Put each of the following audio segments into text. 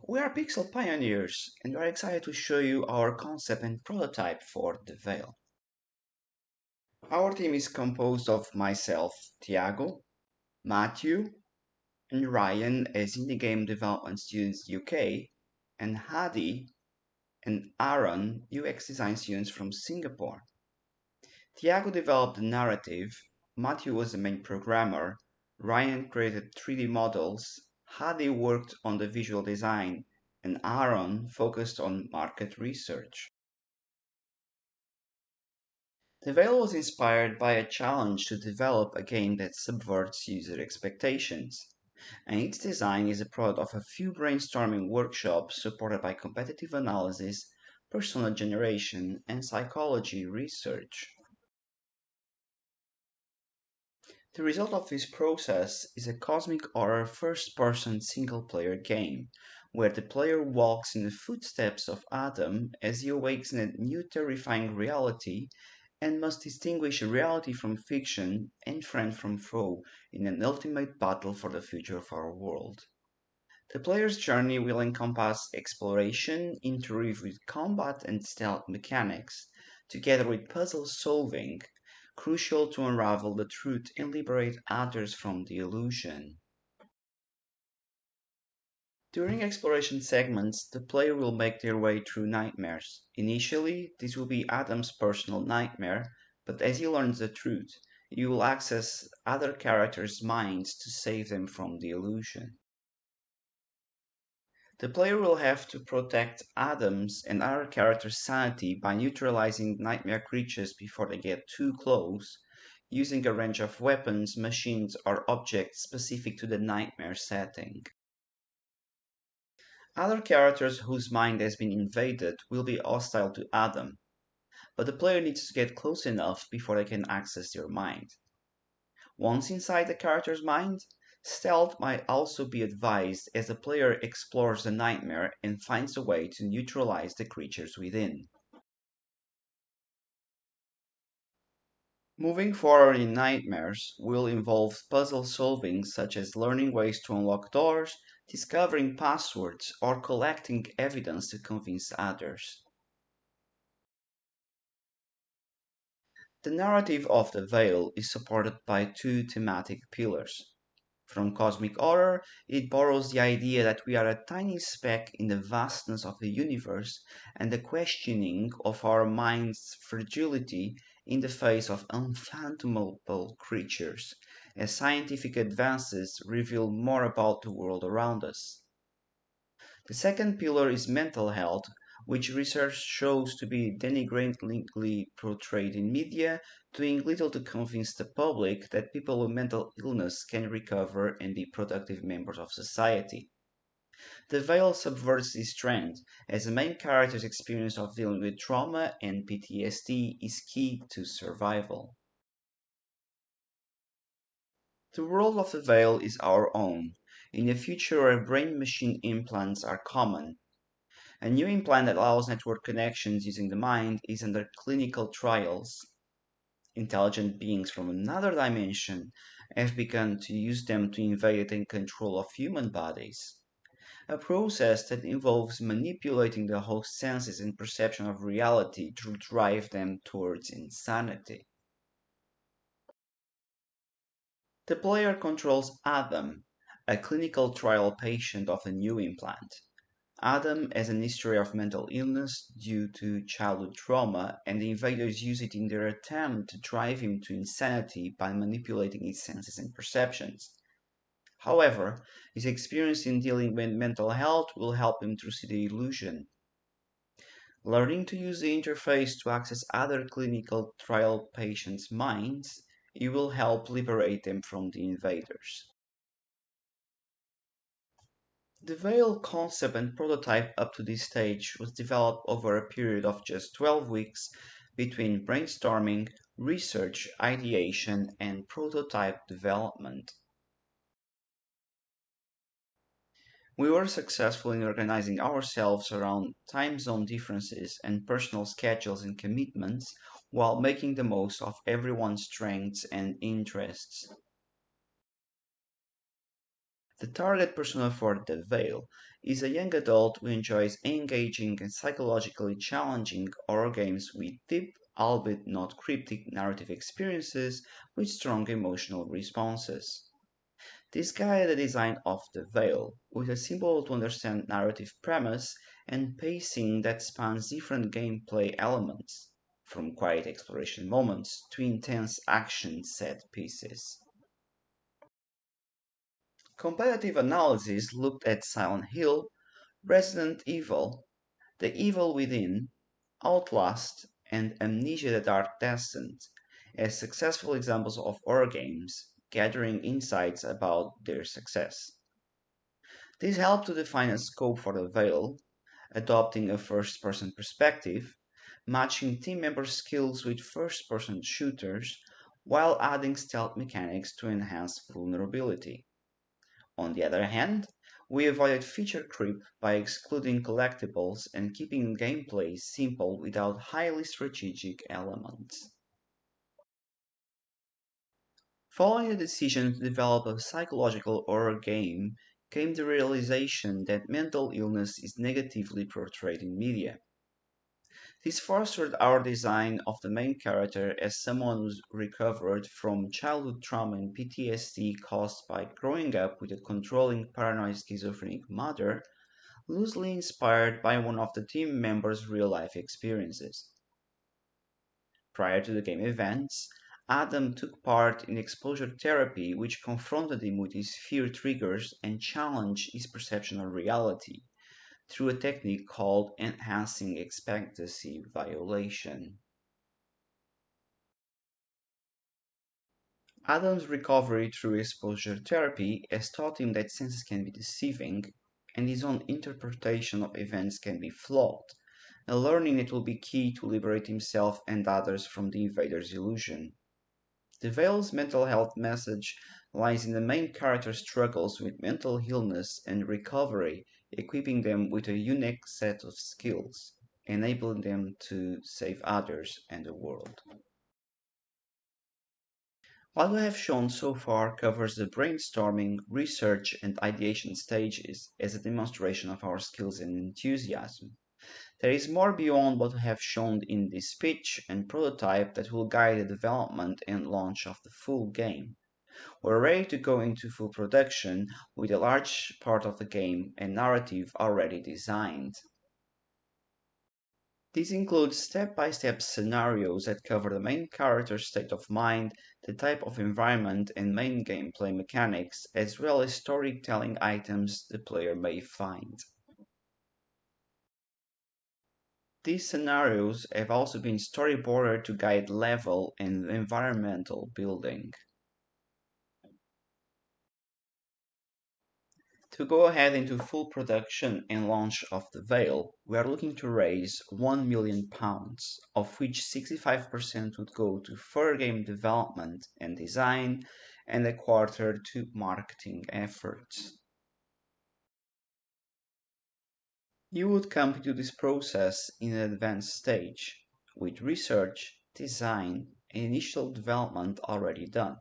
We are Pixel Pioneers and we are excited to show you our concept and prototype for the Veil. Our team is composed of myself, Tiago, Matthew, and Ryan as Indie Game Development Students UK, and Hadi and Aaron, UX Design Students from Singapore. Tiago developed the narrative, Matthew was the main programmer, Ryan created 3D models, Hadi worked on the visual design, and Aaron focused on market research. The Veil was inspired by a challenge to develop a game that subverts user expectations, and its design is a product of a few brainstorming workshops supported by competitive analysis, persona generation, and psychology research. The result of this process is a cosmic horror first-person single-player game, where the player walks in the footsteps of Adam as he awakes in a new terrifying reality and must distinguish reality from fiction and friend from foe in an ultimate battle for the future of our world. The player's journey will encompass exploration, interweave with combat and stealth mechanics, together with puzzle solving, crucial to unravel the truth and liberate others from the illusion. During exploration segments, the player will make their way through nightmares. Initially, this will be Adam's personal nightmare, but as he learns the truth, you will access other characters' minds to save them from the illusion. The player will have to protect Adam's and other characters' sanity by neutralizing nightmare creatures before they get too close, using a range of weapons, machines, or objects specific to the nightmare setting. Other characters whose mind has been invaded will be hostile to Adam, but the player needs to get close enough before they can access their mind. Once inside the character's mind, stealth might also be advised as the player explores the nightmare and finds a way to neutralize the creatures within. Moving forward in nightmares will involve puzzle solving such as learning ways to unlock doors, discovering passwords, or collecting evidence to convince others. The narrative of The Veil is supported by two thematic pillars. From cosmic horror, it borrows the idea that we are a tiny speck in the vastness of the universe and the questioning of our mind's fragility in the face of unfathomable creatures, as scientific advances reveal more about the world around us. The second pillar is mental health, which research shows to be denigratingly portrayed in media, doing little to convince the public that people with mental illness can recover and be productive members of society. The Veil subverts this trend, as the main character's experience of dealing with trauma and PTSD is key to survival. The world of the Veil is our own, in a future where brain-machine implants are common. A new implant that allows network connections using the mind is under clinical trials. Intelligent beings from another dimension have begun to use them to invade and take control of human bodies, a process that involves manipulating the host's senses and perception of reality to drive them towards insanity. The player controls Adam, a clinical trial patient of the new implant. Adam has an history of mental illness due to childhood trauma, and the invaders use it in their attempt to drive him to insanity by manipulating his senses and perceptions. However, his experience in dealing with mental health will help him to see the illusion. Learning to use the interface to access other clinical trial patients' minds, it will help liberate them from the invaders. The Veil concept and prototype up to this stage was developed over a period of just 12 weeks between brainstorming, research, ideation, and prototype development. We were successful in organizing ourselves around time zone differences and personal schedules and commitments while making the most of everyone's strengths and interests. The target persona for The Veil is a young adult who enjoys engaging and psychologically challenging horror games with deep, albeit not cryptic, narrative experiences with strong emotional responses. This guided the design of The Veil, with a simple to understand narrative premise and pacing that spans different gameplay elements, from quiet exploration moments to intense action set pieces. Competitive analysis looked at Silent Hill, Resident Evil, The Evil Within, Outlast, and Amnesia the Dark Descent as successful examples of horror games, gathering insights about their success. This helped to define a scope for the Veil, adopting a first person perspective, matching team members' skills with first person shooters, while adding stealth mechanics to enhance vulnerability. On the other hand, we avoided feature creep by excluding collectibles and keeping gameplay simple without highly strategic elements. Following the decision to develop a psychological horror game came the realization that mental illness is negatively portrayed in media. This fostered our design of the main character as someone who's recovered from childhood trauma and PTSD caused by growing up with a controlling paranoid schizophrenic mother, loosely inspired by one of the team members' real life experiences. Prior to the game events, Adam took part in exposure therapy, which confronted him with his fear triggers and challenged his perception of reality through a technique called enhancing expectancy violation. Adam's recovery through exposure therapy has taught him that senses can be deceiving and his own interpretation of events can be flawed, a learning that will be key to liberate himself and others from the invader's illusion. The Veil's mental health message lies in the main character's struggles with mental illness and recovery, equipping them with a unique set of skills, enabling them to save others and the world. What we have shown so far covers the brainstorming, research, and ideation stages as a demonstration of our skills and enthusiasm. There is more beyond what we have shown in this pitch and prototype that will guide the development and launch of the full game. We're ready to go into full production with a large part of the game and narrative already designed. This includes step-by-step scenarios that cover the main character's state of mind, the type of environment, and main gameplay mechanics, as well as storytelling items the player may find. These scenarios have also been storyboarded to guide level and environmental building. To go ahead into full production and launch of The Veil, we are looking to raise £1 million, of which 65% would go to further game development and design, and a quarter to marketing efforts. You would come into this process in an advanced stage, with research, design, and initial development already done.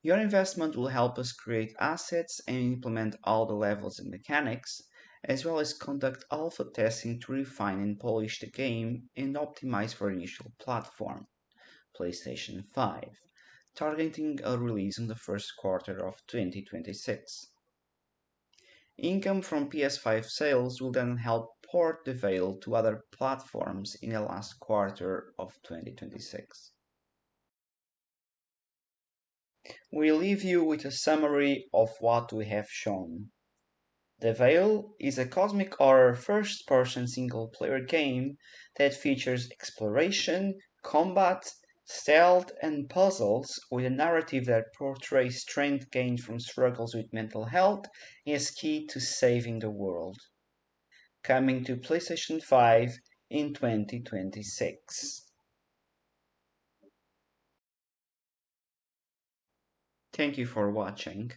Your investment will help us create assets and implement all the levels and mechanics, as well as conduct alpha testing to refine and polish the game and optimize for initial platform, PlayStation 5, targeting a release in the first quarter of 2026. Income from PS5 sales will then help port the Veil to other platforms in the last quarter of 2026. We leave you with a summary of what we have shown. The Veil is a cosmic horror first person single player game that features exploration, combat, stealth, and puzzles with a narrative that portrays strength gained from struggles with mental health as key to saving the world. Coming to PlayStation 5 in 2026. Thank you for watching.